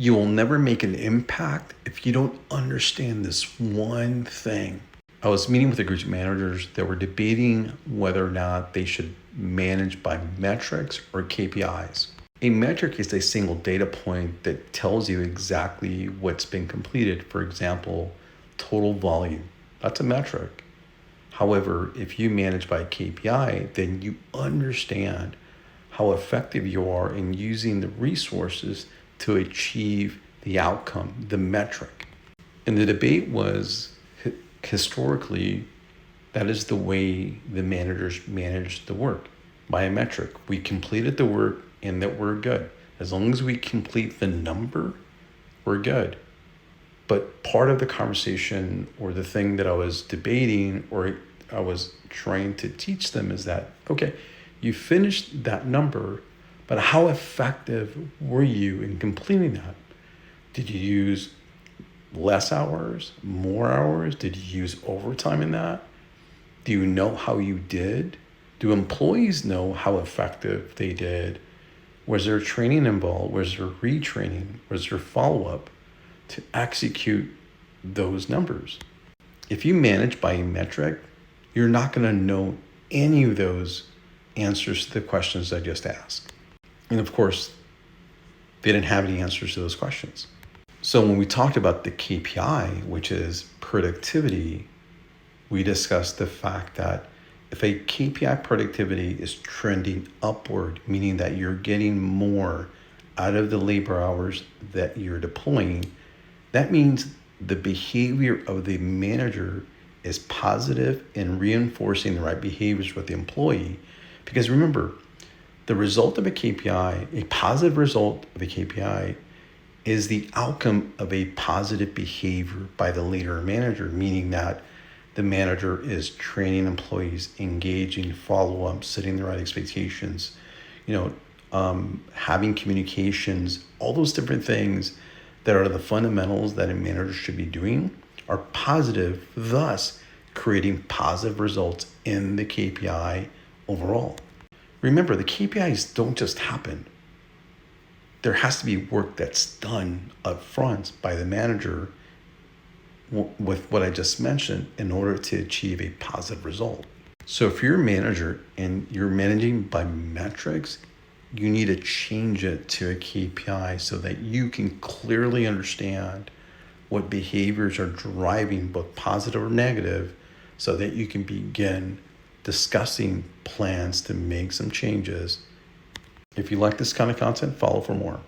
You will never make an impact if you don't understand this one thing. I was meeting with a group of managers that were debating whether or not they should manage by metrics or KPIs. A metric is a single data point that tells you exactly what's been completed. For example, total volume. That's a metric. However, if you manage by KPI, then you understand how effective you are in using the resources to achieve the outcome, the metric. And the debate was historically, that is the way the managers manage the work by a metric. We completed the work and that we're good. As long as we complete the number, we're good. But part of the conversation or the thing that I was debating or I was trying to teach them is that, okay, you finished that number, but how effective were you in completing that? Did you use less hours, more hours? Did you use overtime in that? Do you know how you did? Do employees know how effective they did? Was there training involved? Was there retraining? Was there follow-up to execute those numbers? If you manage by a metric, you're not going to know any of those answers to the questions I just asked. And of course, they didn't have any answers to those questions. So when we talked about the KPI, which is productivity, we discussed the fact that if a KPI productivity is trending upward, meaning that you're getting more out of the labor hours that you're deploying, that means the behavior of the manager is positive and reinforcing the right behaviors with the employee. Because remember, the result of a KPI, a positive result of a KPI, is the outcome of a positive behavior by the leader or manager, meaning that the manager is training employees, engaging, follow-up, setting the right expectations, having communications, all those different things that are the fundamentals that a manager should be doing are positive, thus creating positive results in the KPI overall. Remember, the KPIs don't just happen. There has to be work that's done up front by the manager with what I just mentioned in order to achieve a positive result. So if you're a manager and you're managing by metrics, you need to change it to a KPI so that you can clearly understand what behaviors are driving both positive or negative so that you can begin discussing plans to make some changes. If you like this kind of content, follow for more.